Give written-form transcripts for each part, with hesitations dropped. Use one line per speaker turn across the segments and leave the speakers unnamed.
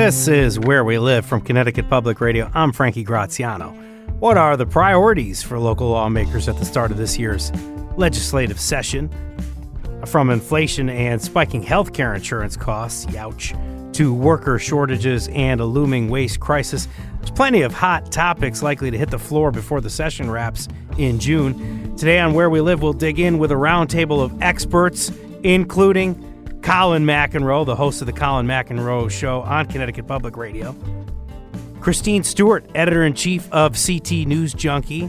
This is Where We Live from Connecticut Public Radio. I'm Frankie Graziano. What are the priorities for local lawmakers at the start of this year's legislative session? From inflation and spiking healthcare insurance costs, youch, to worker shortages and a looming waste crisis, there's plenty of hot topics likely to hit the floor before the session wraps in June. Today on Where We Live, we'll dig in with a roundtable of experts, including Colin McEnroe, the host of the Colin McEnroe Show on Connecticut Public Radio, Christine Stewart, editor-in-chief of CT News Junkie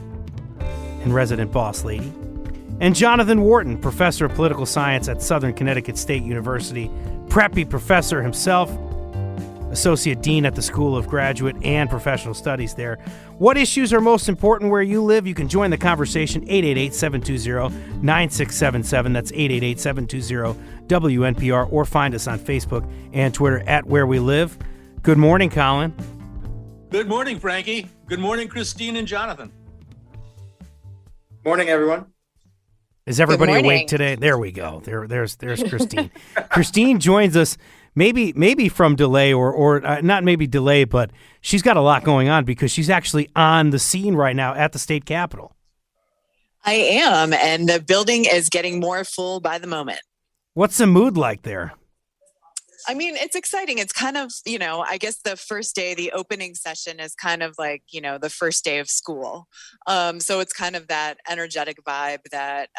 and resident boss lady, and Jonathan Wharton, professor of political science at Southern Connecticut State University, preppy professor himself, associate dean at the School of Graduate and Professional Studies there. What issues are most important where you live? You can join the conversation, 888-720-9677. That's 888-720-WNPR, or find us on Facebook and Twitter at Where We Live. Good morning, Colin.
Good morning, Frankie. Good morning, Christine and Jonathan.
Morning, everyone.
Is everybody awake today? There we go. There's Christine. Christine joins us maybe from delay or not maybe delay, but she's got a lot going on because she's actually on the scene right now at the state capitol.
I am, and the building is getting more full by the moment.
What's the mood like there?
I mean, it's exciting. It's kind of, I guess the first day, the opening session is kind of like, the first day of school. So it's kind of that energetic vibe that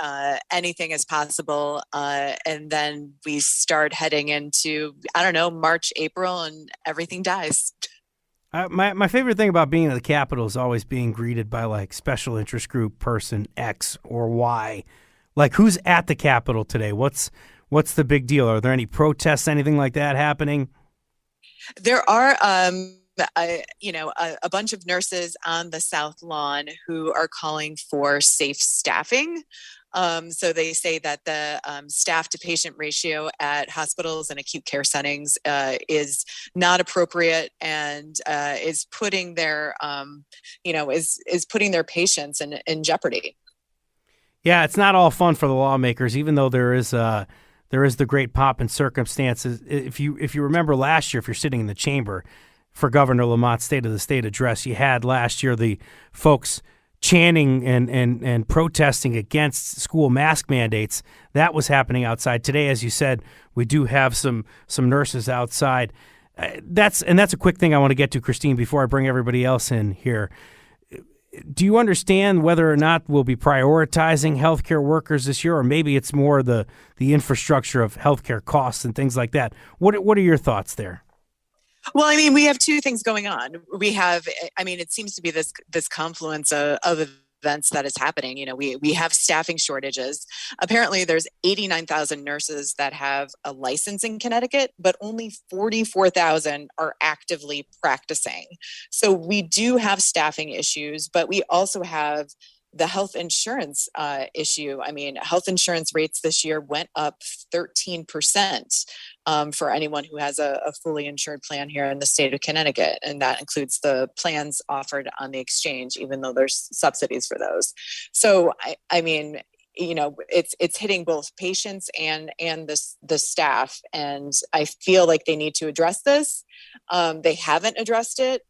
anything is possible. And then we start heading into, March, April, and everything dies.
My favorite thing about being at the Capitol is always being greeted by like special interest group person X or Y. Like, who's at the Capitol today? What's the big deal? Are there any protests, anything like that happening?
There are, a bunch of nurses on the South Lawn who are calling for safe staffing. So they say that the staff to patient ratio at hospitals and acute care settings is not appropriate and is putting their, is putting their patients in jeopardy.
Yeah, it's not all fun for the lawmakers, even though there is the great pomp and circumstances. If you remember last year, if you're sitting in the chamber for Governor Lamont's State of the State address, you had last year the folks chanting and protesting against school mask mandates. That was happening outside. Today, as you said, we do have some nurses outside. That's a quick thing I want to get to, Christine, before I bring everybody else in here. Do you understand whether or not we'll be prioritizing healthcare workers this year, or maybe it's more the infrastructure of healthcare costs and things like that? What are your thoughts there?
Well, I mean, we have two things going on. We have, it seems to be this confluence of events that is happening. We have staffing shortages. Apparently, there's 89,000 nurses that have a license in Connecticut, but only 44,000 are actively practicing. So we do have staffing issues, but we also have the health insurance issue. I mean, health insurance rates this year went up 13% for anyone who has a fully insured plan here in the state of Connecticut. And that includes the plans offered on the exchange, even though there's subsidies for those. So, it's hitting both patients and the staff. And I feel like they need to address this. They haven't addressed it.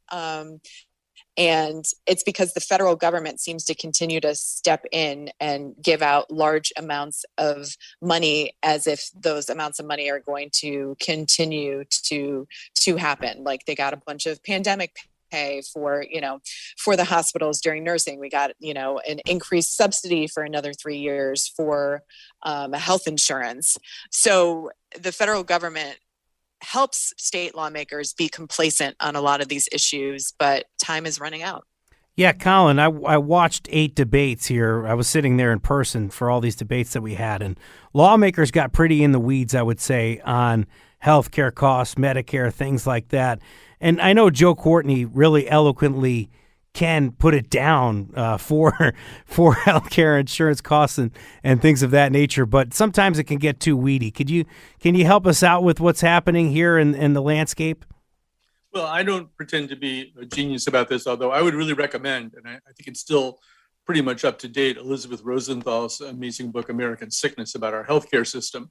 And it's because the federal government seems to continue to step in and give out large amounts of money as if those amounts of money are going to continue to happen. Like they got a bunch of pandemic pay for the hospitals during nursing. We got, an increased subsidy for another 3 years for health insurance. So the federal government helps state lawmakers be complacent on a lot of these issues, but time is running out.
Yeah, Colin, I watched 8 debates here. I was sitting there in person for all these debates that we had, and lawmakers got pretty in the weeds, I would say, on healthcare costs, Medicare, things like that. And I know Joe Courtney really eloquently can put it down for healthcare insurance costs and things of that nature, but sometimes it can get too weedy. Can you help us out with what's happening here in the landscape?
Well, I don't pretend to be a genius about this, although I would really recommend, and I think it's still pretty much up to date, Elizabeth Rosenthal's amazing book, American Sickness, about our healthcare system.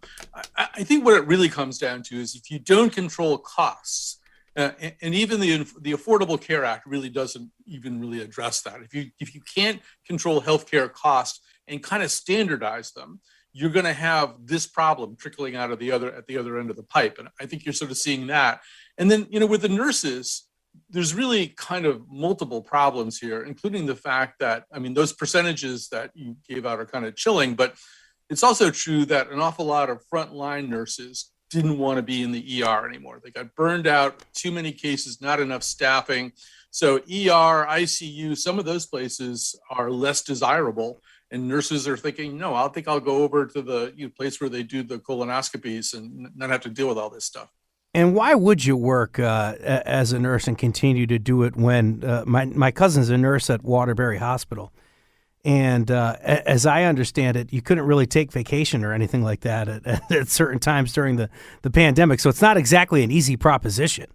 I think what it really comes down to is if you don't control costs, And even the Affordable Care Act really doesn't even really address that. If you can't control healthcare costs and kind of standardize them, you're going to have this problem trickling out of at the other end of the pipe. And I think you're sort of seeing that. And then, with the nurses, there's really kind of multiple problems here, including the fact that, those percentages that you gave out are kind of chilling, but it's also true that an awful lot of frontline nurses didn't want to be in the ER anymore. They got burned out, too many cases, not enough staffing. So ER, ICU, some of those places are less desirable. And nurses are thinking, no, I think I'll go over to the place where they do the colonoscopies and not have to deal with all this stuff.
And why would you work as a nurse and continue to do it when my cousin's a nurse at Waterbury Hospital? And as I understand it, you couldn't really take vacation or anything like that at certain times during the pandemic. So it's not exactly an easy proposition.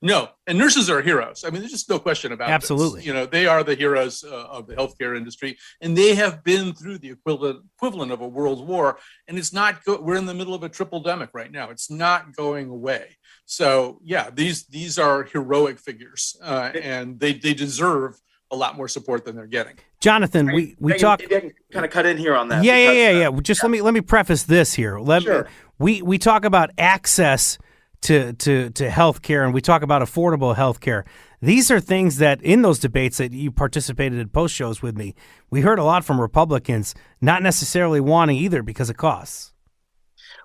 No, and nurses are heroes. There's just no question about it.
Absolutely.
They are the heroes of the healthcare industry, and they have been through the equivalent of a world war. And it's not. We're in the middle of a triple-demic right now. It's not going away. So yeah, these are heroic figures, and they deserve a lot more support than they're getting.
Jonathan, we talk.
Maybe I can kind of cut in here on that.
Yeah. Just let me preface this here.
Sure.
We talk about access to healthcare, and we talk about affordable healthcare. These are things that in those debates that you participated in post shows with me, we heard a lot from Republicans not necessarily wanting either because of costs.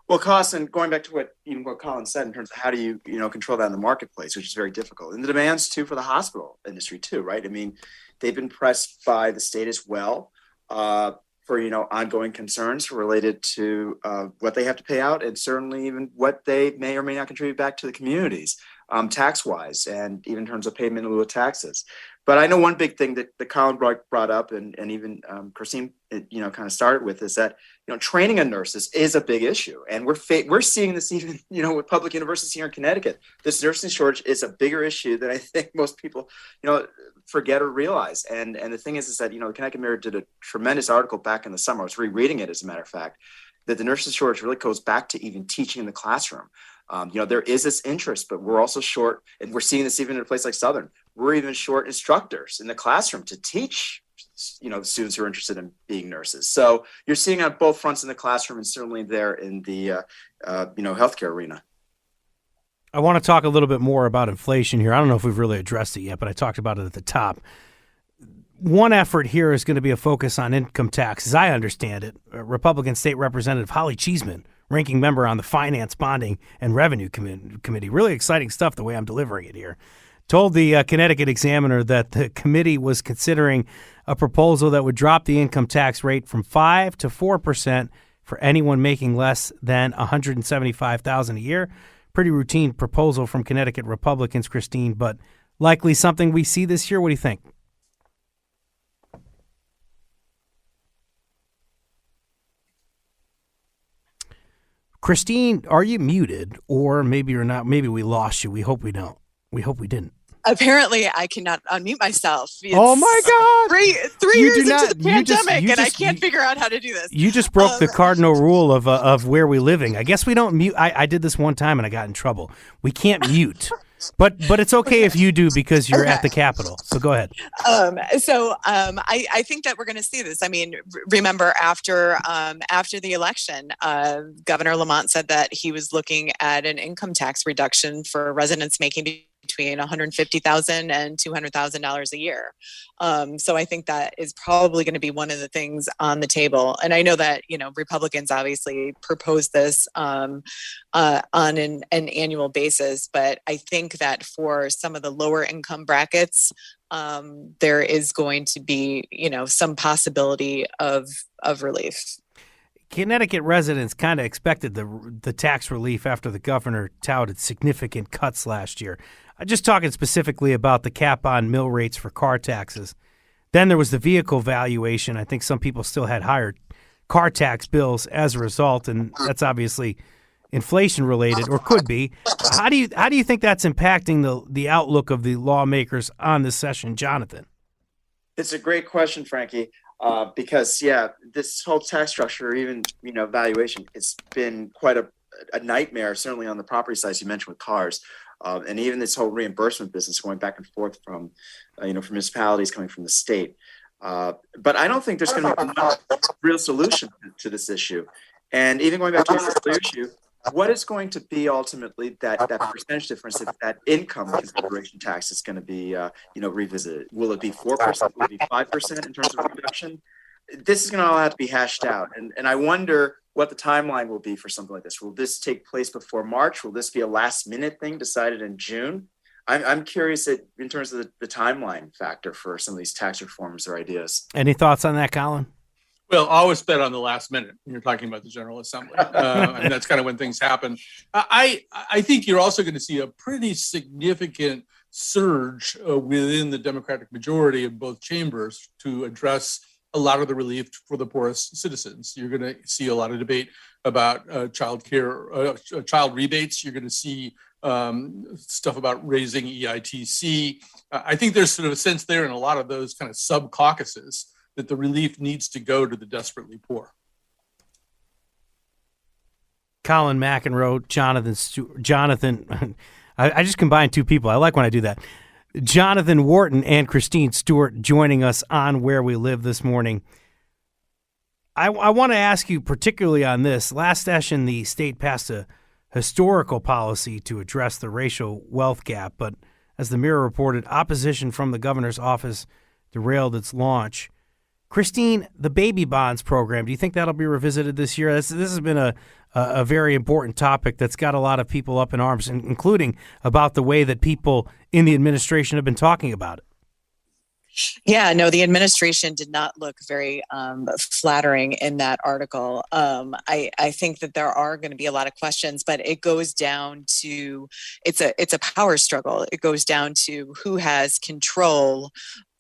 Well, costs, and going back to what Colin said in terms of how do you control that in the marketplace, which is very difficult, and the demands too for the hospital industry too, right? They've been pressed by the state as well for ongoing concerns related to what they have to pay out, and certainly even what they may or may not contribute back to the communities, tax wise, and even in terms of payment in lieu of taxes. But I know one big thing that Colin brought up, and even Christine, kind of started with, is that training of nurses is a big issue, and we're seeing this even with public universities here in Connecticut. This nursing shortage is a bigger issue than I think most people forget or realize. And the thing is that the Connecticut Mirror did a tremendous article back in the summer. I was rereading it, as a matter of fact, that the nurses shortage really goes back to even teaching in the classroom. There is this interest, but we're also short, and we're seeing this even in a place like Southern. We're even short instructors in the classroom to teach, the students who are interested in being nurses. So you're seeing on both fronts in the classroom, and certainly there in the, healthcare arena.
I want to talk a little bit more about inflation here. I don't know if we've really addressed it yet, but I talked about it at the top. One effort here is going to be a focus on income tax. As I understand it, Republican State Representative Holly Cheeseman, ranking member on the Finance, Bonding, and Revenue Committee, really exciting stuff the way I'm delivering it here, told the Connecticut Examiner that the committee was considering a proposal that would drop the income tax rate from 5% to 4% for anyone making less than $175,000 a year. Pretty routine proposal from Connecticut Republicans, Christine, but likely something we see this year. What do you think? Christine, are you muted? Or maybe you're not. Maybe we lost you. We hope we don't. We hope we didn't.
Apparently, I cannot unmute myself.
Oh my God!
Three years into the pandemic, and I can't figure out how to do this.
You just broke the cardinal rule of where we living. I guess we don't mute. I did this one time and I got in trouble. We can't mute, but it's okay if you do because you're at the Capitol. So go ahead.
I think that we're going to see this. Remember after the election, Governor Lamont said that he was looking at an income tax reduction for residents making between $150,000 and $200,000 a year. So I think that is probably going to be one of the things on the table. And I know that, Republicans obviously propose this on an annual basis, but I think that for some of the lower income brackets, there is going to be, some possibility of relief.
Connecticut residents kind of expected the tax relief after the governor touted significant cuts last year. I'm just talking specifically about the cap on mill rates for car taxes. Then there was the vehicle valuation. I think some people still had higher car tax bills as a result, and that's obviously inflation related, or could be. How do you think that's impacting the outlook of the lawmakers on this session, Jonathan?
It's a great question, Frankie. Because this whole tax structure, even valuation, it's been quite a nightmare. Certainly on the property side, as you mentioned with cars, And even this whole reimbursement business going back and forth from, from municipalities coming from the state. But I don't think there's going to be one real solution to this issue. And even going back to the earlier issue, what is going to be ultimately that percentage difference if that income consideration tax is going to be, revisited? Will it be 4%? Will it be 5% in terms of reduction? This is going to all have to be hashed out. And I wonder what the timeline will be for something like this. Will this take place before March? Will this be a last minute thing decided in June? I'm curious in terms of the timeline factor for some of these tax reforms or ideas.
Any thoughts on that, Colin?
Well, I always bet on the last minute when you're talking about the General Assembly. And that's kind of when things happen. I think you're also going to see a pretty significant surge within the Democratic majority in both chambers to address a lot of the relief for the poorest citizens. You're going to see a lot of debate about child rebates. You're going to see stuff about raising EITC. I think there's sort of a sense there in a lot of those kind of sub caucuses that the relief needs to go to the desperately poor.
Colin McEnroe, Jonathan, I just combined two people. I like when I do that. Jonathan Wharton and Christine Stewart joining us on Where We Live this morning. I want to ask you particularly on this. Last session, the state passed a historical policy to address the racial wealth gap, but as the Mirror reported, opposition from the governor's office derailed its launch. Christine, the baby bonds program, do you think that'll be revisited this year? This has been a very important topic that's got a lot of people up in arms, including about the way that people in the administration have been talking about it.
Yeah, no, the administration did not look very flattering in that article. I think that there are going to be a lot of questions, but it goes down to it's a power struggle. It goes down to who has control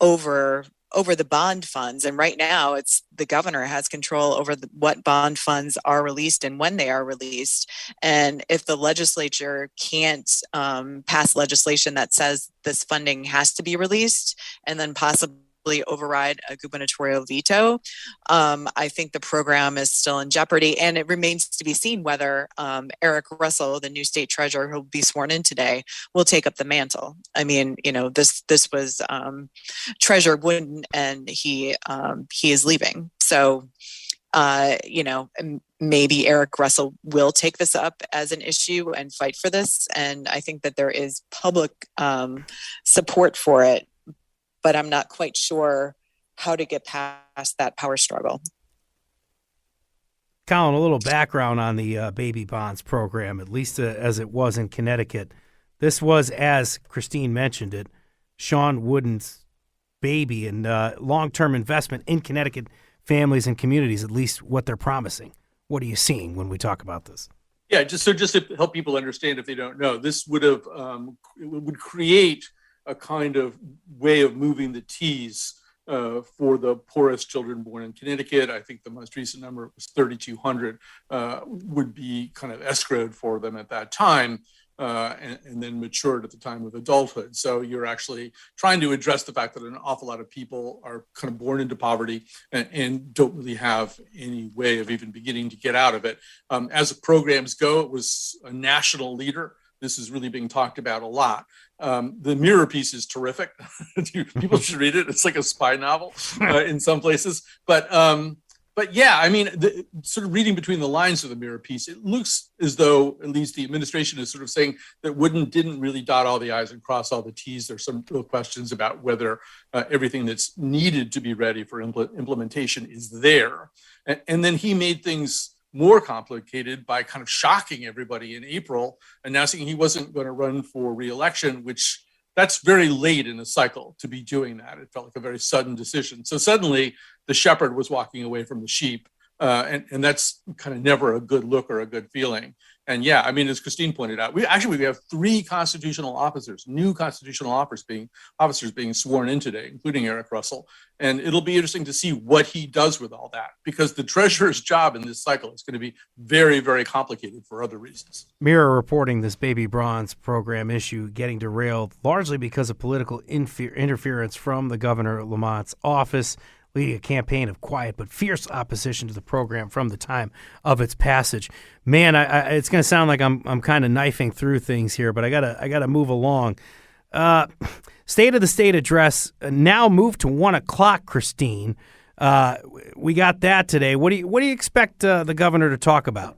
over the bond funds. And right now it's the governor has control over what bond funds are released and when they are released. And if the legislature can't pass legislation that says this funding has to be released and then possibly override a gubernatorial veto, I think the program is still in jeopardy. And it remains to be seen whether Eric Russell, the new state treasurer who will be sworn in today, will take up the mantle. I mean, this was Treasurer Wooden, and he is leaving. So, maybe Eric Russell will take this up as an issue and fight for this. And I think that there is public support for it, but I'm not quite sure how to get past that power struggle.
Colin, a little background on the baby bonds program, at least as it was in Connecticut. This was, as Christine mentioned it, Sean Wooden's baby and long-term investment in Connecticut families and communities, at least what they're promising. What are you seeing when we talk about this?
Yeah, just to help people understand if they don't know, this would create a kind of way of moving the T's for the poorest children born in Connecticut. I think the most recent number was 3,200 would be kind of escrowed for them at that time. And then matured at the time of adulthood. So you're actually trying to address the fact that an awful lot of people are kind of born into poverty and don't really have any way of even beginning to get out of it. As programs go, it was a national leader. This is really being talked about a lot. The Mirror piece is terrific. People should read it. It's like a spy novel in some places. But yeah, I mean, sort of reading between the lines of the Mirror piece, it looks as though at least the administration is sort of saying that Wooden didn't really dot all the I's and cross all the T's. There's some real questions about whether everything that's needed to be ready for implementation is there. And then he made things more complicated by kind of shocking everybody in April, announcing he wasn't going to run for re-election, which that's very late in the cycle to be doing that. It felt like a very sudden decision. So suddenly the shepherd was walking away from the sheep. And that's kind of never a good look or a good feeling. And yeah, I mean, as Christine pointed out, we have 3 constitutional officers, new constitutional officers being sworn in today, including Eric Russell. And it'll be interesting to see what he does with all that, because the treasurer's job in this cycle is going to be very, very complicated for other reasons.
Mirror reporting this baby bonds program issue getting derailed largely because of political interference from the Governor Lamont's office. leading a campaign of quiet but fierce opposition to the program from the time of its passage. Man, it's going to sound like I'm kind of knifing through things here, but I gotta move along. State of the State address now moved to 1:00, Christine. We got that today. What do you expect the governor to talk about?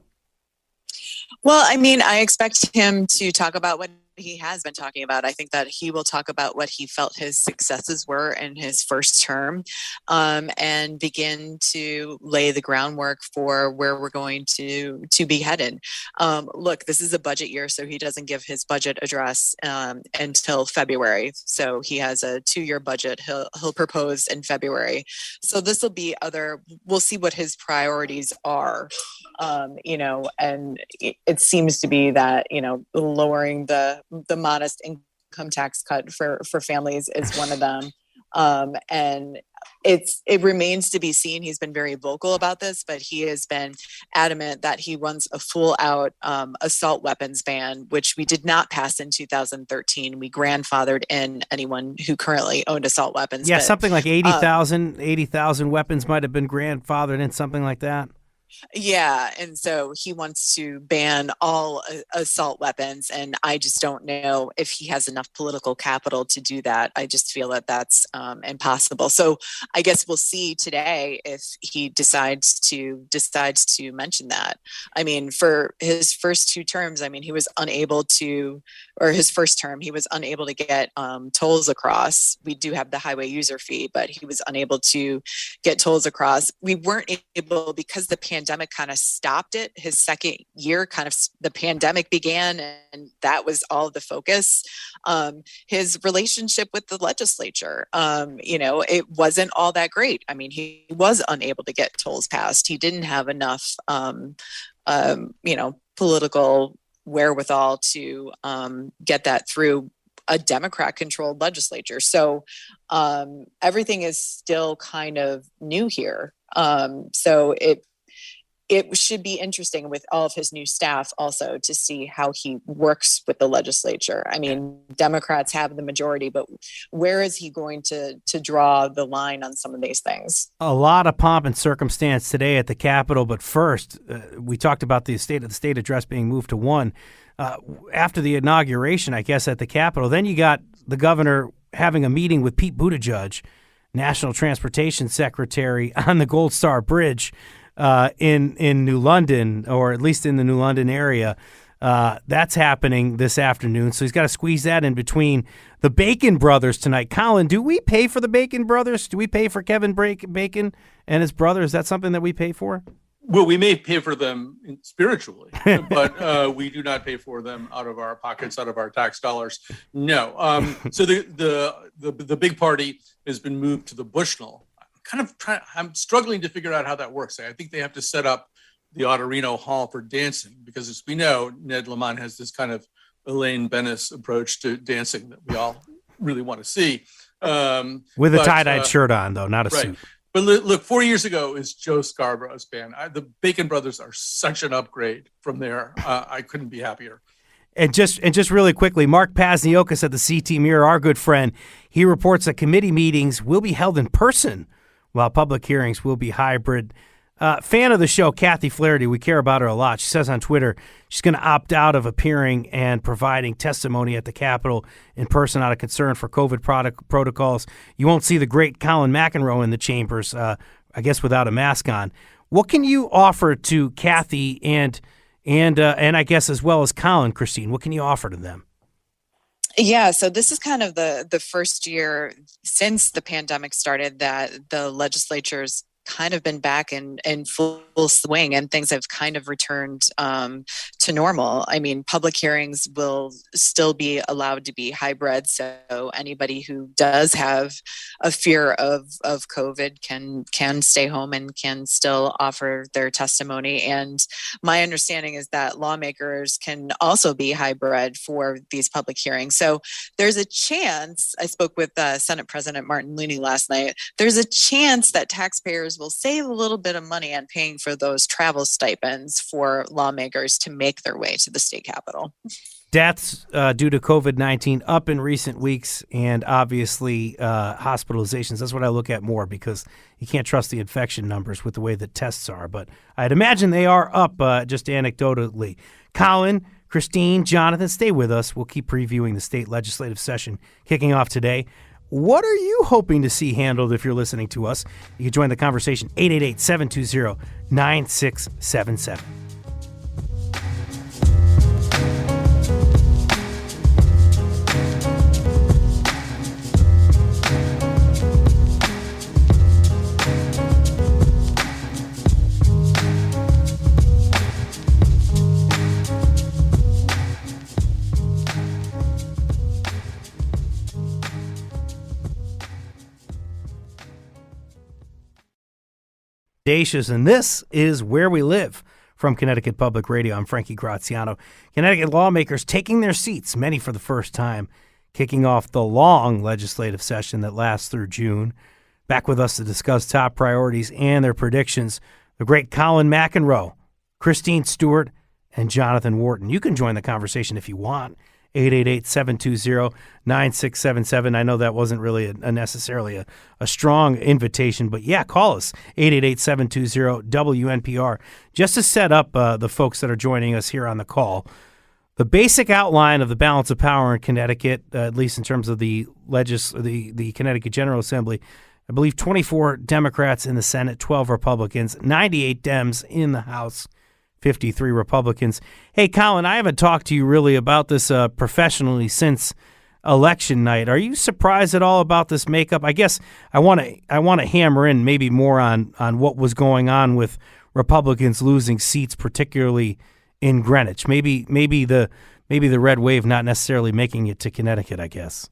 Well, I mean, I expect him to talk about what he has been talking about. I think that he will talk about what he felt his successes were in his first term, and begin to lay the groundwork for where we're going to be headed. Look, this is a budget year, so he doesn't give his budget address until February. So he has a 2-year budget he'll propose in February. So this will be we'll see what his priorities are. And it seems to be that, lowering the modest income tax cut for families is one of them. And it remains to be seen. He's been very vocal about this, but he has been adamant that he wants a full out assault weapons ban, which we did not pass in 2013. We grandfathered in anyone who currently owned assault weapons.
Yeah,
but,
something like 80,000 weapons might have been grandfathered in, something like that.
Yeah. And so he wants to ban all assault weapons. And I just don't know if he has enough political capital to do that. I just feel that that's impossible. So I guess we'll see today if he decides to mention that. I mean, for his first 2 terms, I mean, he was unable to, or his first term, he was unable to get tolls across. We do have the highway user fee, but he was unable to get tolls across. We weren't able, because the pandemic kind of stopped it. His second year, the pandemic began, and that was all the focus. His relationship with the legislature, it wasn't all that great. I mean, he was unable to get tolls passed. He didn't have enough, political wherewithal to get that through a Democrat-controlled legislature. So everything is still kind of new here. So it should be interesting with all of his new staff also to see how he works with the legislature. I mean, Democrats have the majority, but where is he going to draw the line on some of these things?
A lot of pomp and circumstance today at the Capitol, but first, we talked about the State of the State address being moved to 1. After the inauguration, I guess, at the Capitol, then you got the governor having a meeting with Pete Buttigieg, National Transportation Secretary, on the Gold Star Bridge in New London, or at least in the New London area. That's happening this afternoon, so he's got to squeeze that in between the Bacon brothers tonight. Colin, do we pay for the Bacon brothers? Do we pay for Kevin Bacon and his brother? Is that something that we pay for?
Well, we may pay for them spiritually, but we do not pay for them out of our pockets, out of our tax dollars. No. So the big party has been moved to the Bushnell. I'm struggling to figure out how that works. I think they have to set up the Autorino Hall for dancing, because as we know, Ned Lamont has this kind of Elaine Bennis approach to dancing that we all really want to see.
With a tie-dyed shirt on, though, not a suit.
But look, 4 years ago is Joe Scarborough's band. The Bacon brothers are such an upgrade from there. I couldn't be happier.
And just really quickly, Mark Pazniokas at the CT Mirror, our good friend, he reports that committee meetings will be held in person, while public hearings will be hybrid. Fan of the show, Kathy Flaherty, we care about her a lot. She says on Twitter she's going to opt out of appearing and providing testimony at the Capitol in person out of concern for COVID protocols. You won't see the great Colin McEnroe in the chambers, I guess, without a mask on. What can you offer to Kathy and I guess as well as Colin, Christine? What can you offer to them?
Yeah, so this is kind of the first year since the pandemic started that the legislature's kind of been back in full swing, and things have kind of returned to normal. I mean, public hearings will still be allowed to be hybrid, so anybody who does have a fear of COVID can stay home and can still offer their testimony. And my understanding is that lawmakers can also be hybrid for these public hearings. So there's a chance, I spoke with Senate President Martin Looney last night, there's a chance that taxpayers legislators will save a little bit of money on paying for those travel stipends for lawmakers to make their way to the state capitol.
Deaths due to COVID-19 up in recent weeks, and obviously hospitalizations. That's what I look at more, because you can't trust the infection numbers with the way that tests are. But I'd imagine they are up just anecdotally. Colin, Christine, Jonathan, stay with us. We'll keep previewing the state legislative session kicking off today. What are you hoping to see handled if you're listening to us? You can join the conversation, 888-720-9677. And this is Where We Live from Connecticut Public Radio. I'm Frankie Graziano. Connecticut lawmakers taking their seats, many for the first time, kicking off the long legislative session that lasts through June. Back with us to discuss top priorities and their predictions, the great Colin McEnroe, Christine Stewart, and Jonathan Wharton. You can join the conversation if you want. 888-720-9677. I know that wasn't really necessarily a strong invitation, but yeah, call us, 888-720-WNPR. Just to set up the folks that are joining us here on the call, the basic outline of the balance of power in Connecticut, at least in terms of the Connecticut General Assembly, I believe 24 Democrats in the Senate, 12 Republicans, 98 Dems in the House, 53 Republicans. Hey, Colin, I haven't talked to you really about this professionally since election night. Are you surprised at all about this makeup? I guess I want to hammer in maybe more on what was going on with Republicans losing seats, particularly in Greenwich. Maybe the red wave not necessarily making it to Connecticut, I guess.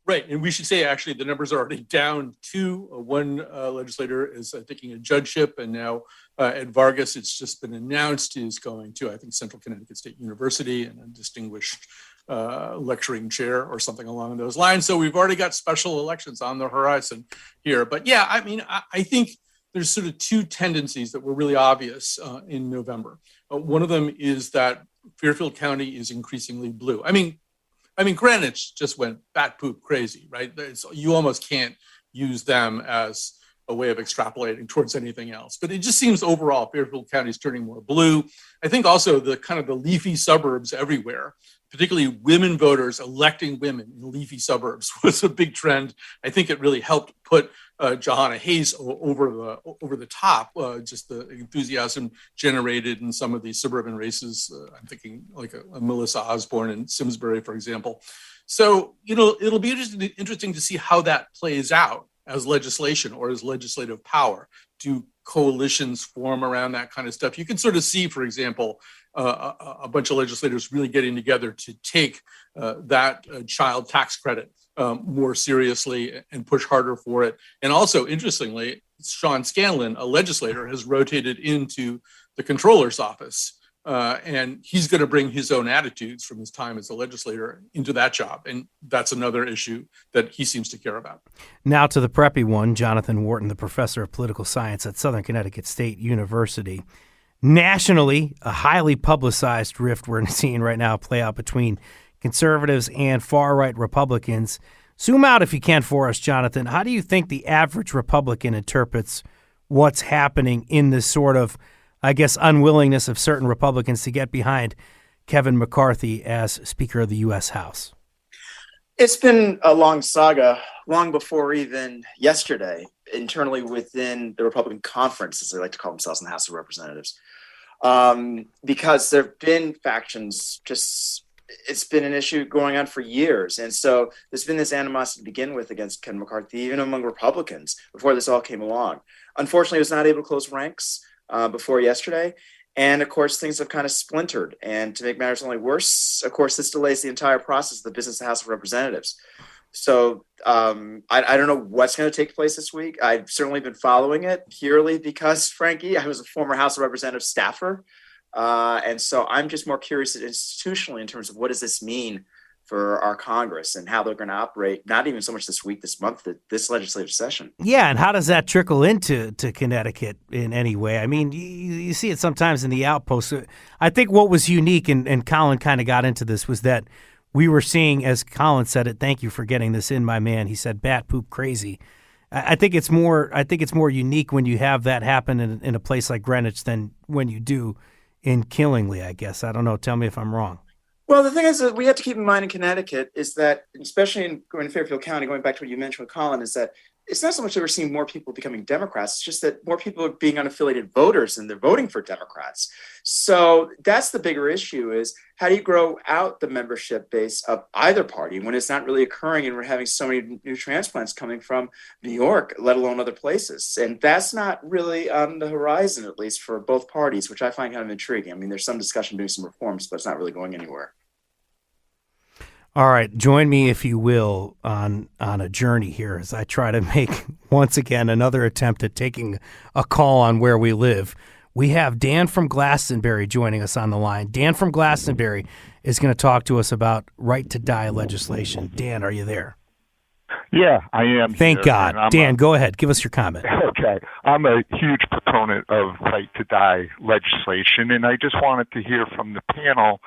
Right. And we should say, actually, the numbers are already down to one legislator is taking a judgeship. And now Ed Vargas, it's just been announced, is going to, I think, Central Connecticut State University and a distinguished lecturing chair or something along those lines. So we've already got special elections on the horizon here. But yeah, I mean, I think there's sort of two tendencies that were really obvious in November. One of them is that Fairfield County is increasingly blue. I mean, Greenwich just went bat poop crazy, right? You almost can't use them as a way of extrapolating towards anything else. But it just seems overall Fairfield County is turning more blue. I think also the kind of the leafy suburbs everywhere, particularly women voters electing women in leafy suburbs, was a big trend. I think it really helped put Johanna Hayes over the top, just the enthusiasm generated in some of these suburban races. I'm thinking like a Melissa Osborne in Simsbury, for example. So, it'll be interesting to see how that plays out as legislation or as legislative power. Do coalitions form around that kind of stuff? You can sort of see, for example, a bunch of legislators really getting together to take that child tax credit more seriously and push harder for it. And also, interestingly, Sean Scanlon, a legislator, has rotated into the controller's office. And he's going to bring his own attitudes from his time as a legislator into that job. And that's another issue that he seems to care about.
Now to the preppy one, Jonathan Wharton, the professor of political science at Southern Connecticut State University. Nationally, a highly publicized rift we're seeing right now play out between conservatives and far-right Republicans. Zoom out if you can for us, Jonathan. How do you think the average Republican interprets what's happening in this sort of, I guess, unwillingness of certain Republicans to get behind Kevin McCarthy as Speaker of the U.S. House?
It's been a long saga, long before even yesterday, internally within the Republican conference, as they like to call themselves in the House of Representatives, because there have been factions. It's been an issue going on for years. And so there's been this animosity to begin with against Ken McCarthy, even among Republicans, before this all came along. Unfortunately, he was not able to close ranks before yesterday. And of course, things have kind of splintered. And to make matters only worse, of course, this delays the entire process of the business of the House of Representatives. So I don't know what's going to take place this week. I've certainly been following it purely because, Frankie, I was a former House of Representatives staffer. And so I'm just more curious institutionally in terms of what does this mean for our Congress and how they're going to operate, not even so much this week, this month, this legislative session.
Yeah, and how does that trickle into Connecticut in any way? I mean, you see it sometimes in the outposts. I think what was unique, and Colin kind of got into this, was that we were seeing, as Colin said it, thank you for getting this in, my man. He said, bat poop crazy. I think it's more unique when you have that happen in a place like Greenwich than when you do in Killingly, I guess. I don't know. Tell me if I'm wrong.
Well, the thing is that we have to keep in mind in Connecticut is that, especially in Fairfield County, going back to what you mentioned with Colin, is that it's not so much that we're seeing more people becoming Democrats. It's just that more people are being unaffiliated voters and they're voting for Democrats. So that's the bigger issue, is how do you grow out the membership base of either party when it's not really occurring and we're having so many new transplants coming from New York, let alone other places. And that's not really on the horizon, at least for both parties, which I find kind of intriguing. I mean, there's some discussion doing some reforms, but it's not really going anywhere.
All right, join me, if you will, on a journey here as I try to make, once again, another attempt at taking a call on where we live. We have Dan from Glastonbury joining us on the line. Dan from Glastonbury is going to talk to us about right-to-die legislation. Dan, are you there?
Yeah, I am.
Thank God. Dan, go ahead. Give us your comment.
Okay. I'm a huge proponent of right-to-die legislation, and I just wanted to hear from the panel,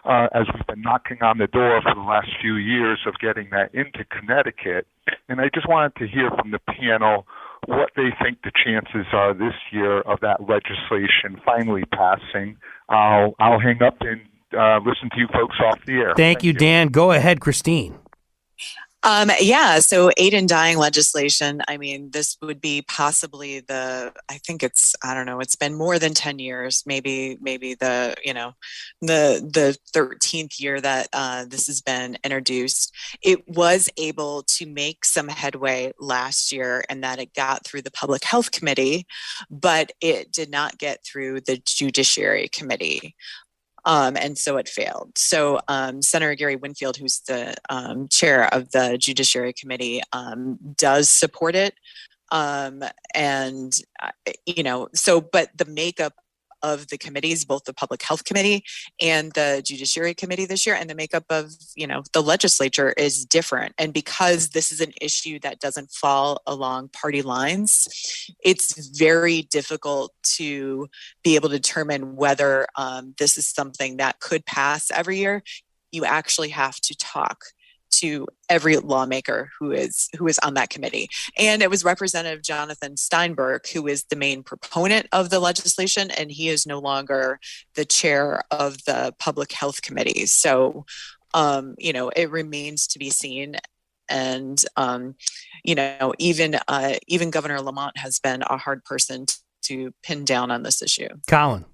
as we've been knocking on the door for the last few years of getting that into Connecticut. And I just wanted to hear from the panel what they think the chances are this year of that legislation finally passing. I'll hang up and listen to you folks off the air.
Thank you, Dan. Go ahead, Christine.
So aid in dying legislation, I mean, this would be possibly it's been more than 10 years, maybe the 13th year that this has been introduced. It was able to make some headway last year in that it got through the Public Health Committee, but it did not get through the Judiciary Committee. And so it failed. So Senator Gary Winfield, who's the chair of the Judiciary Committee, does support it. But the makeup of the committees, both the Public Health Committee and the Judiciary Committee this year, and the makeup of, the legislature is different. And because this is an issue that doesn't fall along party lines, it's very difficult to be able to determine whether this is something that could pass every year. You actually have to talk to every lawmaker who is on that committee. And it was Representative Jonathan Steinberg who is the main proponent of the legislation, and he is no longer the chair of the Public Health Committee. So, it remains to be seen. And, even Governor Lamont has been a hard person to pin down on this issue.
Colin.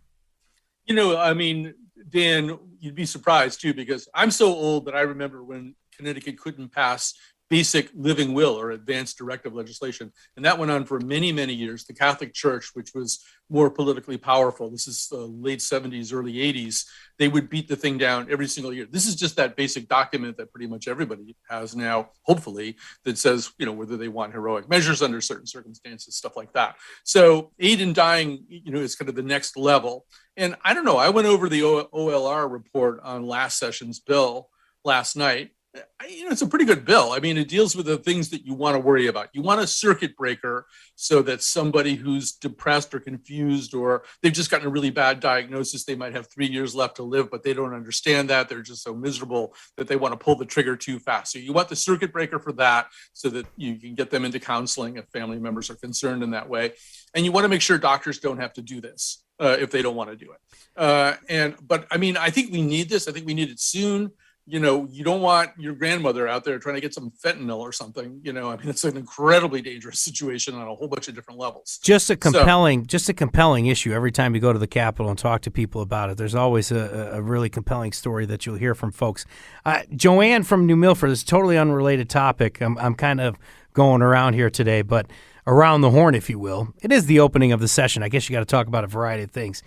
Dan, you'd be surprised too, because I'm so old that I remember when Connecticut couldn't pass basic living will or advance directive legislation. And that went on for many, many years. The Catholic Church, which was more politically powerful, this is the late 70s, early 80s, they would beat the thing down every single year. This is just that basic document that pretty much everybody has now, hopefully, that says, whether they want heroic measures under certain circumstances, stuff like that. So aid in dying, is kind of the next level. And I don't know, I went over the OLR report on last session's bill last night. It's a pretty good bill. I mean, it deals with the things that you want to worry about. You want a circuit breaker so that somebody who's depressed or confused, or they've just gotten a really bad diagnosis, they might have 3 years left to live, but they don't understand that. They're just so miserable that they want to pull the trigger too fast. So you want the circuit breaker for that so that you can get them into counseling if family members are concerned in that way. And you want to make sure doctors don't have to do this if they don't want to do it. But I think we need this. I think we need it soon. You don't want your grandmother out there trying to get some fentanyl or something. It's an incredibly dangerous situation on a whole bunch of different levels.
Just a compelling issue. Every time you go to the Capitol and talk to people about it, there's always a really compelling story that you'll hear from folks. Joanne from New Milford, is a totally unrelated topic. I'm kind of going around here today, but around the horn, if you will. It is the opening of the session. I guess you got to talk about a variety of things.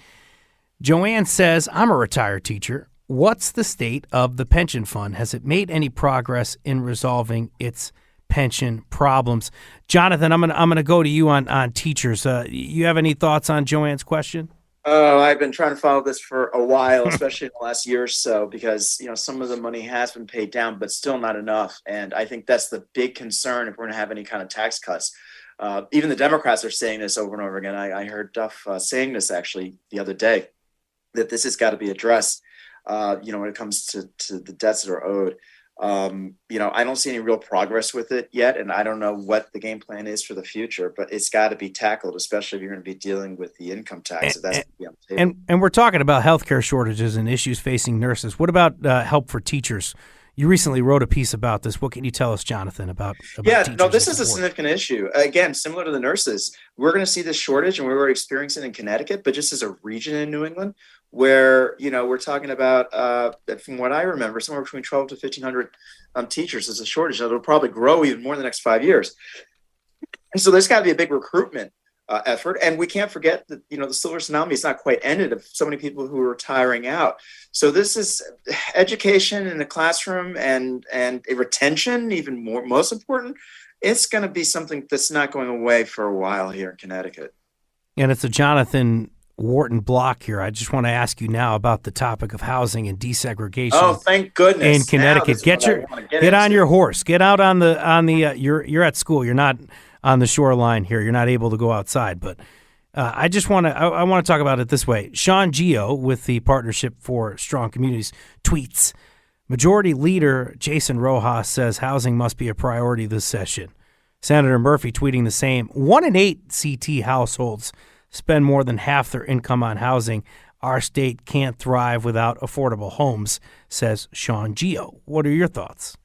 Joanne says, I'm a retired teacher. What's the state of the pension fund? Has it made any progress in resolving its pension problems? Jonathan, I'm gonna go to you on teachers. You have any thoughts on Joanne's question?
Oh, I've been trying to follow this for a while, especially in the last year or so, because some of the money has been paid down, but still not enough. And I think that's the big concern if we're going to have any kind of tax cuts. Even the Democrats are saying this over and over again. I heard Duff saying this actually the other day, that this has got to be addressed. When it comes to the debts that are owed. I don't see any real progress with it yet, and I don't know what the game plan is for the future, but it's got to be tackled, especially if you're going to be dealing with the income tax. So that's going to be on the table.
And we're talking about healthcare shortages and issues facing nurses. What about help for teachers? You recently wrote a piece about this. What can you tell us, Jonathan, about
Yeah, no, this
and
is a
support?
significant issue. Again, similar to the nurses, we're going to see this shortage, and we're already experiencing it in Connecticut, but just as a region in New England, where we're talking about, from what I remember, somewhere between 12 to 1,500 teachers is a shortage. It'll probably grow even more in the next 5 years. And so there's got to be a big recruitment effort. And we can't forget that, the silver tsunami is not quite ended of so many people who are retiring out. So this is education in the classroom and a retention, even more, most important. It's going to be something that's not going away for a while here in Connecticut.
And it's a Jonathan Wharton block here. I just want to ask you now about the topic of housing and desegregation.
Oh, thank goodness!
In Connecticut, get on your horse. Get out on the. You're at school. You're not on the shoreline here. You're not able to go outside. But I just want to. I want to talk about it this way. Sean Geo with the Partnership for Strong Communities tweets: Majority Leader Jason Rojas says housing must be a priority this session. Senator Murphy tweeting the same. 1 in 8 CT households spend more than half their income on housing. Our state can't thrive without affordable homes, says Sean Geo. What are your thoughts?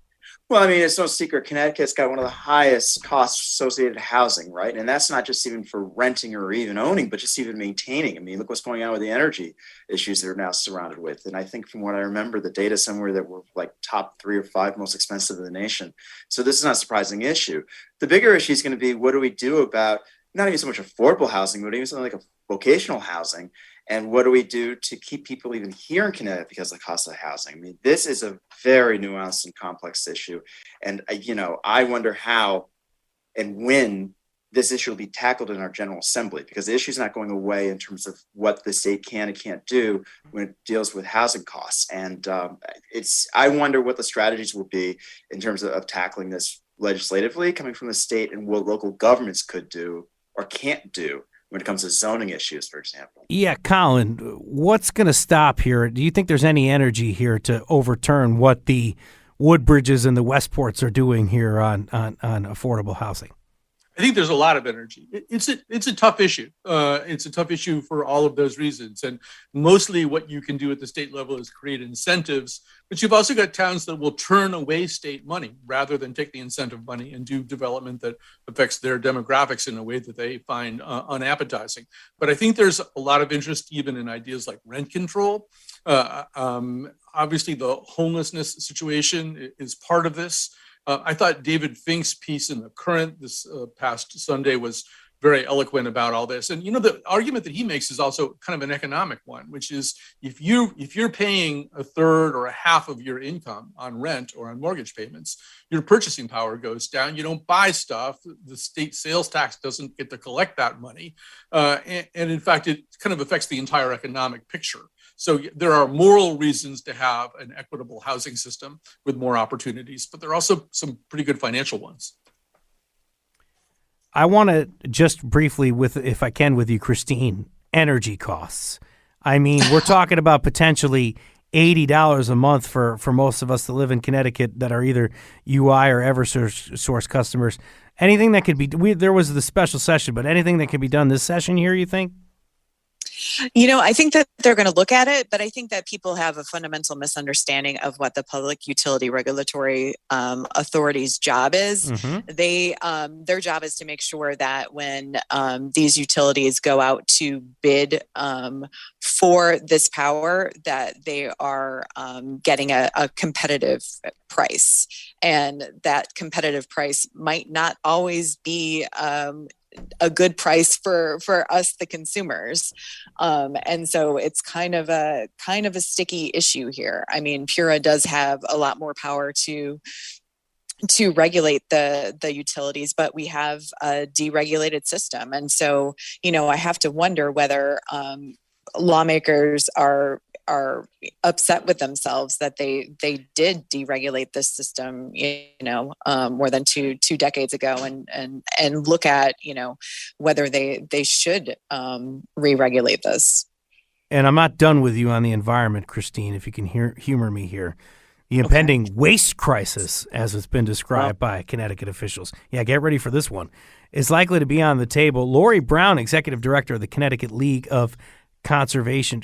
Well, I mean, it's no secret. Connecticut's got one of the highest costs associated with housing, right? And that's not just even for renting or even owning, but just even maintaining. I mean, look what's going on with the energy issues that are now surrounded with. And I think from what I remember, the data somewhere that we're like top 3 or 5 most expensive in the nation. So this is not a surprising issue. The bigger issue is going to be, what do we do about not even so much affordable housing, but even something like a vocational housing? And what do we do to keep people even here in Connecticut because of the cost of housing? I mean, this is a very nuanced and complex issue. And, I wonder how and when this issue will be tackled in our General Assembly, because the issue is not going away in terms of what the state can and can't do when it deals with housing costs. And I wonder what the strategies will be in terms of tackling this legislatively coming from the state, and what local governments could do or can't do when it comes to zoning issues, for example.
Yeah, Colin, what's going to stop here? Do you think there's any energy here to overturn what the Woodbridges and the Westports are doing here on affordable housing?
I think there's a lot of energy. It's a tough issue. It's a tough issue for all of those reasons. And mostly what you can do at the state level is create incentives. But you've also got towns that will turn away state money rather than take the incentive money and do development that affects their demographics in a way that they find unappetizing. But I think there's a lot of interest even in ideas like rent control. Obviously, the homelessness situation is part of this. I thought David Fink's piece in The Current this past Sunday was very eloquent about all this. And, the argument that he makes is also kind of an economic one, which is if you're paying a third or a half of your income on rent or on mortgage payments, your purchasing power goes down. You don't buy stuff. The state sales tax doesn't get to collect that money. And in fact, it kind of affects the entire economic picture. So there are moral reasons to have an equitable housing system with more opportunities, but there are also some pretty good financial ones.
I want to just briefly, if I can, with you, Christine, energy costs. I mean, we're talking about potentially $80 a month for most of us that live in Connecticut that are either UI or Eversource customers. Anything that could be, there was the special session, but anything that could be done this session here, you think?
I think that they're going to look at it, but I think that people have a fundamental misunderstanding of what the Public Utility Regulatory Authority's job is. Mm-hmm. Their job is to make sure that when these utilities go out to bid for this power, that they are getting a competitive price, and that competitive price might not always be a good price for us, the consumers. And so it's kind of a sticky issue here. I mean, PURA does have a lot more power to regulate the utilities, but we have a deregulated system. And so, I have to wonder whether lawmakers are upset with themselves that they did deregulate this system, more than two decades ago, and look at, whether they should re-regulate this.
And I'm not done with you on the environment, Christine, if you can humor me here. The impending waste crisis, as it's been described by Connecticut officials. Yeah, get ready for this one. Is likely to be on the table. Lori Brown, executive director of the Connecticut League of Conservation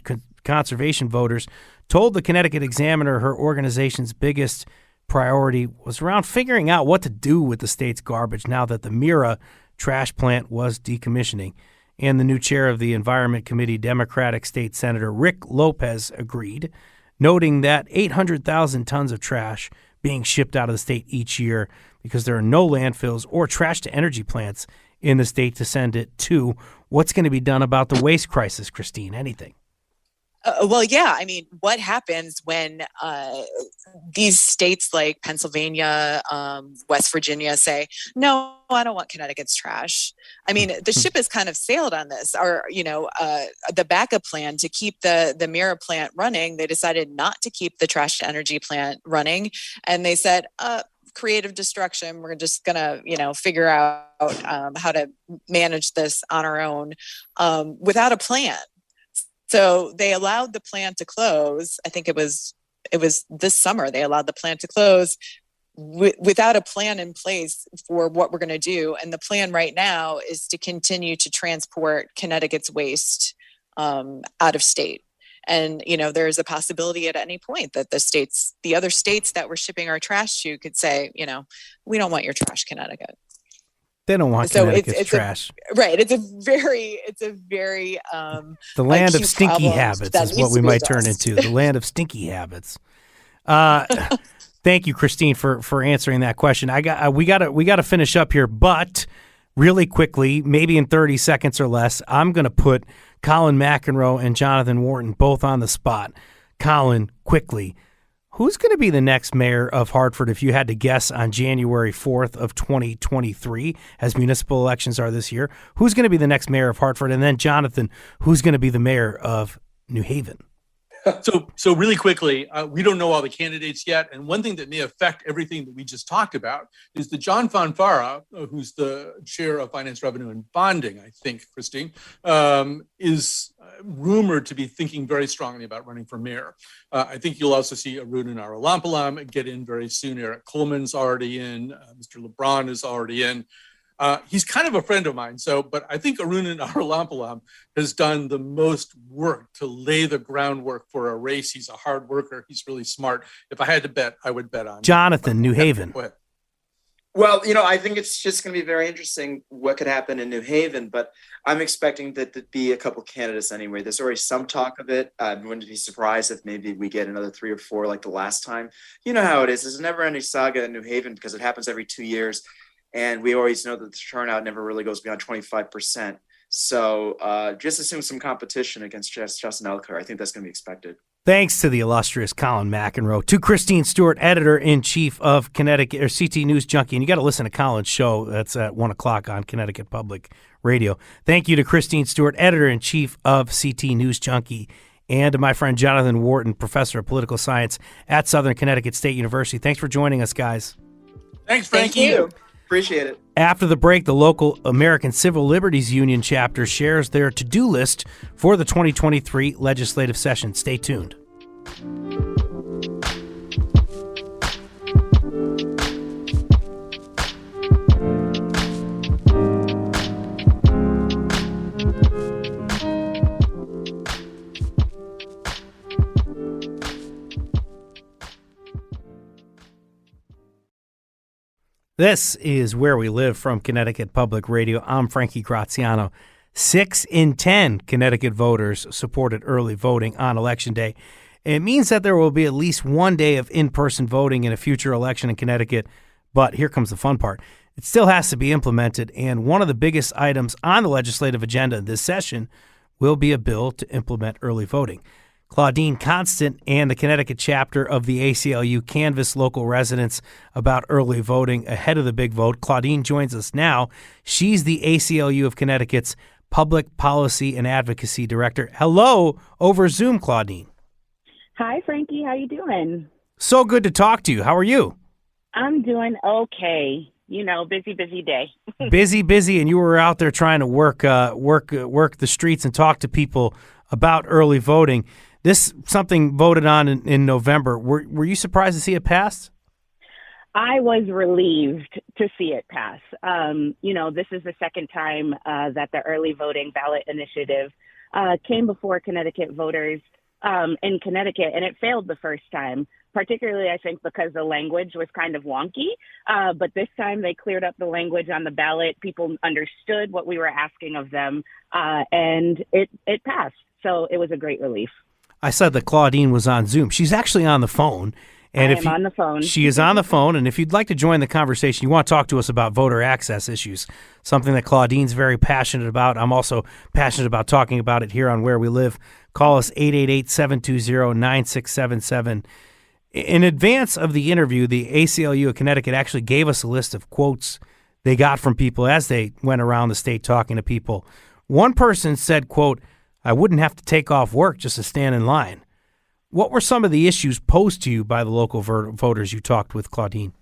Voters, told the Connecticut Examiner her organization's biggest priority was around figuring out what to do with the state's garbage now that the Mira trash plant was decommissioning. And the new chair of the Environment Committee, Democratic State Senator Rick Lopez, agreed, noting that 800,000 tons of trash being shipped out of the state each year because there are no landfills or trash-to-energy plants in the state to send it to. What's going to be done about the waste crisis, Christine? Anything?
Well, yeah. I mean, what happens when these states like Pennsylvania, West Virginia say, no, I don't want Connecticut's trash? I mean, the ship has kind of sailed on this. Or, the backup plan to keep the Mira plant running, they decided not to keep the trash to energy plant running. And they said, creative destruction. We're just going to, figure out how to manage this on our own without a plan. So they allowed the plant to close. I think it was this summer they allowed the plant to close without a plan in place for what we're going to do. And the plan right now is to continue to transport Connecticut's waste out of state. And, there's a possibility at any point that the other states that we're shipping our trash to could say, we don't want your trash, Connecticut.
They don't want Connecticut's trash.
It's a very
the land of stinky habits is what we might turn into. The land of stinky habits. Thank you, Christine, for answering that question. We got to finish up here, but really quickly, maybe in 30 seconds or less, I'm going to put Colin McEnroe and Jonathan Wharton both on the spot. Colin, quickly, who's going to be the next mayor of Hartford if you had to guess on January 4th of 2023, as municipal elections are this year? Who's going to be the next mayor of Hartford? And then, Jonathan, who's going to be the mayor of New Haven?
So really quickly, we don't know all the candidates yet. And one thing that may affect everything that we just talked about is that John Fonfara, who's the chair of Finance, Revenue, and Bonding, I think, Christine, is rumored to be thinking very strongly about running for mayor. I think you'll also see Arun Narulampalam get in very soon. Eric Coleman's already in. Mr. LeBron is already in. He's kind of a friend of mine, but I think Arun Narulampalam has done the most work to lay the groundwork for a race. He's a hard worker. He's really smart. If I had to bet, I would bet on
Jonathan, New Haven.
Go ahead.
Well, I think it's just going to be very interesting what could happen in New Haven, but I'm expecting that to be a couple candidates anyway. There's already some talk of it. I wouldn't be surprised if maybe we get another 3 or 4 like the last time. You know how it is. It's a never-ending saga in New Haven because it happens every 2 years. And we always know that the turnout never really goes beyond 25%. So just assume some competition against Justin Elker. I think that's going to be expected.
Thanks to the illustrious Colin McEnroe, to Christine Stewart, editor-in-chief of Connecticut or CT News Junkie. And you got to listen to Colin's show. That's at 1 o'clock on Connecticut Public Radio. Thank you to Christine Stewart, editor-in-chief of CT News Junkie, and to my friend Jonathan Wharton, professor of political science at Southern Connecticut State University. Thanks for joining us, guys.
Thanks, Frankie.
Thank you. Appreciate it.
After the break, the local American Civil Liberties Union chapter shares their to-do list for the 2023 legislative session. Stay tuned. This is Where We Live from Connecticut Public Radio. I'm Frankie Graziano. 6 in 10 Connecticut voters supported early voting on Election Day. It means that there will be at least one day of in-person voting in a future election in Connecticut. But here comes the fun part. It still has to be implemented, and one of the biggest items on the legislative agenda this session will be a bill to implement early voting. Claudine Constant and the Connecticut chapter of the ACLU canvass local residents about early voting ahead of the big vote. Claudine joins us now. She's the ACLU of Connecticut's Public Policy and Advocacy Director. Hello over Zoom, Claudine.
Hi, Frankie. How you doing?
So good to talk to you. How are you?
I'm doing okay. You know, busy day.
busy, and you were out there trying to work the streets and talk to people about early voting. This something voted on in November. Were you surprised to see it pass?
I was relieved to see it pass. This is the second time that the early voting ballot initiative came before Connecticut voters in Connecticut, and it failed the first time, particularly, I think, because the language was kind of wonky. But this time they cleared up the language on the ballot. People understood what we were asking of them, and it passed. So it was a great relief.
I said that Claudine was on Zoom. She's actually on the phone. And
I am on the phone.
She is on the phone, and if you'd like to join the conversation, you want to talk to us about voter access issues, something that Claudine's very passionate about. I'm also passionate about talking about it here on Where We Live. Call us 888-720-9677. In advance of the interview, the ACLU of Connecticut actually gave us a list of quotes they got from people as they went around the state talking to people. One person said, quote, "I wouldn't have to take off work just to stand in line." What were some of the issues posed to you by the local voters you talked with, Claudine?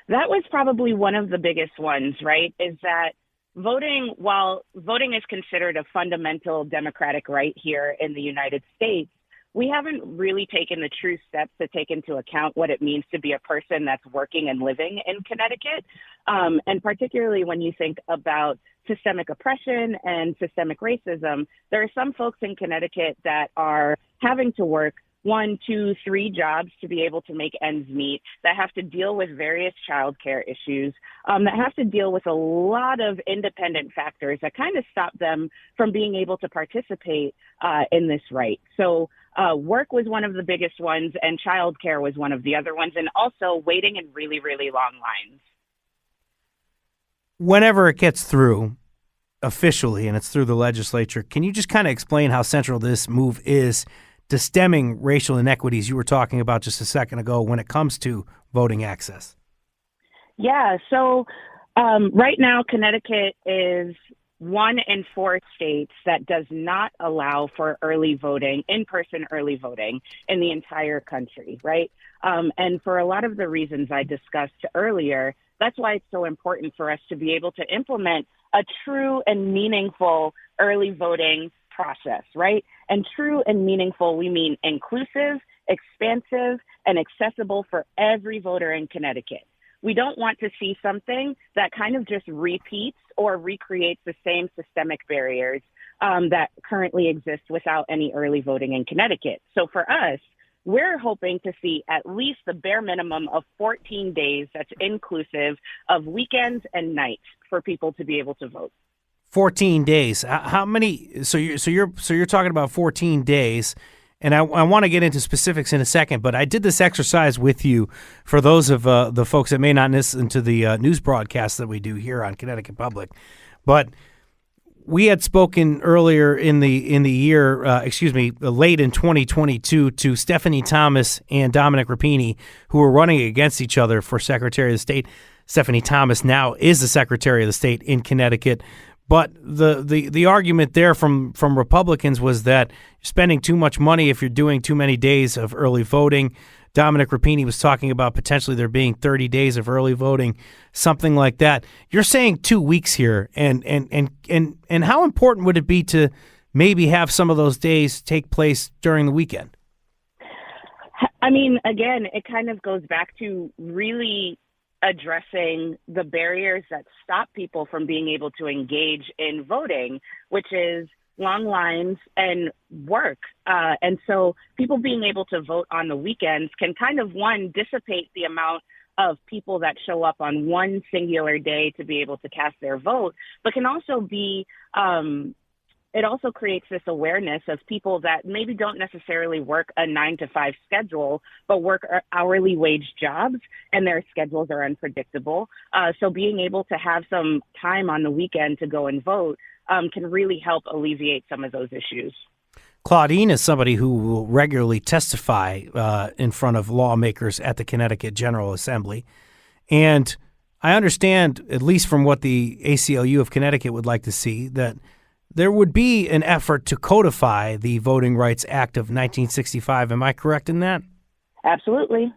That was probably one of the biggest ones, right? Is that while voting is considered a fundamental democratic right here in the United States, we haven't really taken the true steps to take into account what it means to be a person that's working and living in Connecticut. And particularly when you think about systemic oppression and systemic racism, there are some folks in Connecticut that are having to work 1, 2, 3 jobs to be able to make ends meet, that have to deal with various childcare issues, that have to deal with a lot of independent factors that kind of stop them from being able to participate in this right. So work was one of the biggest ones, and childcare was one of the other ones, and also waiting in really, really long lines.
Whenever it gets through officially and it's through the legislature, can you just kind of explain how central this move is to stemming racial inequities you were talking about just a second ago when it comes to voting access?
Yeah, so right now Connecticut is one in 4 states that does not allow for early voting, in-person early voting in the entire country, right? And for a lot of the reasons I discussed earlier, that's why it's so important for us to be able to implement a true and meaningful early voting process, right? And true and meaningful, we mean inclusive, expansive, and accessible for every voter in Connecticut. We don't want to see something that kind of just repeats or recreates the same systemic barriers that currently exist without any early voting in Connecticut. So for us, we're hoping to see at least the bare minimum of 14 days that's inclusive of weekends and nights for people to be able to vote.
14 days. How many? So you're talking about 14 days, and I want to get into specifics in a second. But I did this exercise with you for those of the folks that may not listen to the news broadcast that we do here on Connecticut Public. But we had spoken earlier in the year, late in 2022, to Stephanie Thomas and Dominic Rapini, who were running against each other for Secretary of State. Stephanie Thomas now is the Secretary of the State in Connecticut. But the argument there from Republicans was that you're spending too much money if you're doing too many days of early voting. Dominic Rapini was talking about potentially there being 30 days of early voting, something like that. You're saying 2 weeks here, and how important would it be to maybe have some of those days take place during the weekend?
I mean, again, it kind of goes back to really addressing the barriers that stop people from being able to engage in voting, which is long lines and work. And so people being able to vote on the weekends can kind of, one, dissipate the amount of people that show up on one singular day to be able to cast their vote, but can also be it also creates this awareness of people that maybe don't necessarily work a 9-to-5 schedule, but work hourly wage jobs, and their schedules are unpredictable. So being able to have some time on the weekend to go and vote can really help alleviate some of those issues.
Claudine is somebody who will regularly testify in front of lawmakers at the Connecticut General Assembly. And I understand, at least from what the ACLU of Connecticut would like to see, that there would be an effort to codify the Voting Rights Act of 1965. Am I correct in that?
Absolutely.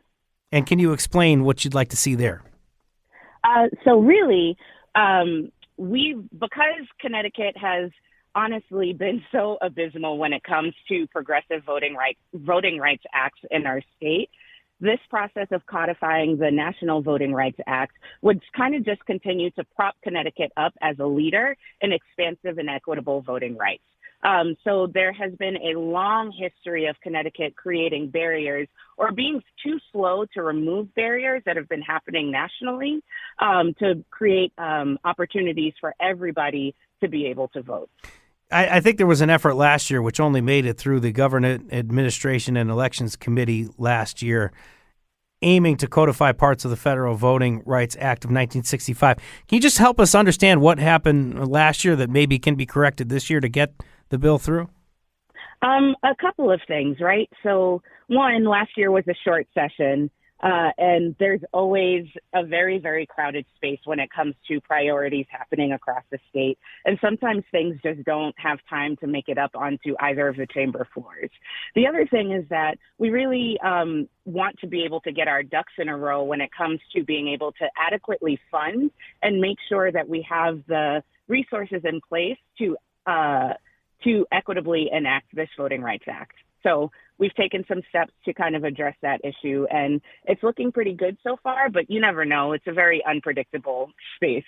And can you explain what you'd like to see there?
So really, because Connecticut has honestly been so abysmal when it comes to progressive voting rights acts in our state, this process of codifying the National Voting Rights Act would kind of just continue to prop Connecticut up as a leader in expansive and equitable voting rights. So there has been a long history of Connecticut creating barriers or being too slow to remove barriers that have been happening nationally to create opportunities for everybody to be able to vote.
I think there was an effort last year which only made it through the Government Administration and Elections Committee last year, aiming to codify parts of the Federal Voting Rights Act of 1965. Can you just help us understand what happened last year that maybe can be corrected this year to get the bill through?
A couple of things, right? So one, last year was a short session, and there's always a very, very crowded space when it comes to priorities happening across the state. And sometimes things just don't have time to make it up onto either of the chamber floors. The other thing is that we really want to be able to get our ducks in a row when it comes to being able to adequately fund and make sure that we have the resources in place to equitably enact this Voting Rights Act. So we've taken some steps to kind of address that issue, and it's looking pretty good so far, but you never know. It's a very unpredictable space.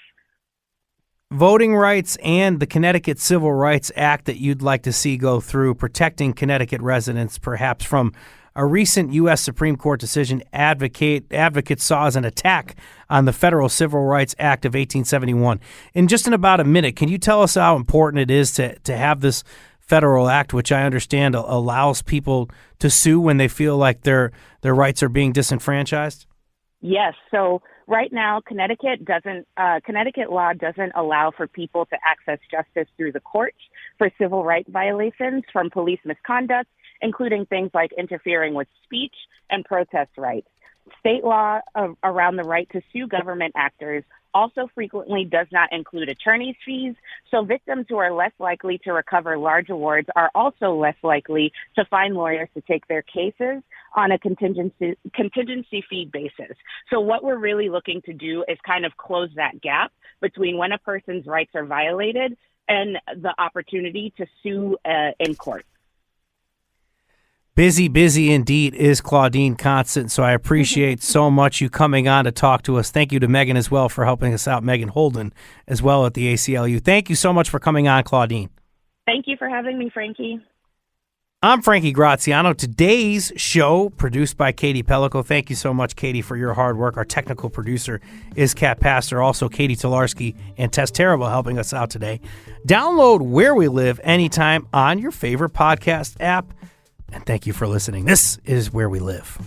Voting rights and the Connecticut Civil Rights Act that you'd like to see go through, protecting Connecticut residents perhaps from a recent U.S. Supreme Court decision advocates saw as an attack on the Federal Civil Rights Act of 1871. In about a minute, can you tell us how important it is to have this federal act, which I understand allows people to sue when they feel like their rights are being disenfranchised?
Yes. So right now, Connecticut law doesn't allow for people to access justice through the courts for civil rights violations from police misconduct, including things like interfering with speech and protest rights. State law around the right to sue government actors also frequently does not include attorney's fees, so victims who are less likely to recover large awards are also less likely to find lawyers to take their cases on a contingency fee basis. So what we're really looking to do is kind of close that gap between when a person's rights are violated and the opportunity to sue in court.
Busy indeed is Claudine Constant, so I appreciate so much you coming on to talk to us. Thank you to Megan as well for helping us out, Megan Holden, as well at the ACLU. Thank you so much for coming on, Claudine.
Thank you for having me, Frankie.
I'm Frankie Graziano. Today's show produced by Katie Pellico. Thank you so much, Katie, for your hard work. Our technical producer is Kat Pastor, also Katie Tolarski and Tess Terrible helping us out today. Download Where We Live anytime on your favorite podcast app. And thank you for listening. This is Where We Live.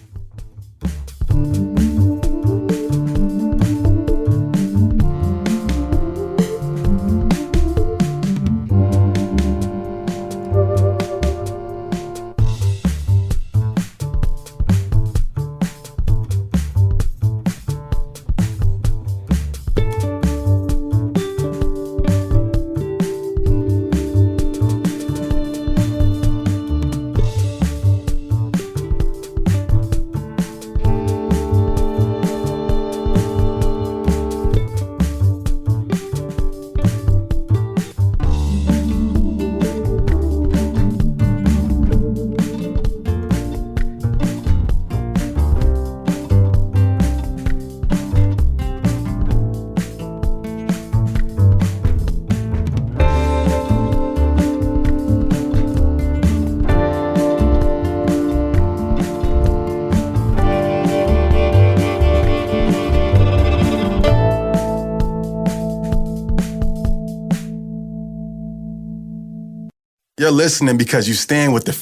You're listening because you stand with the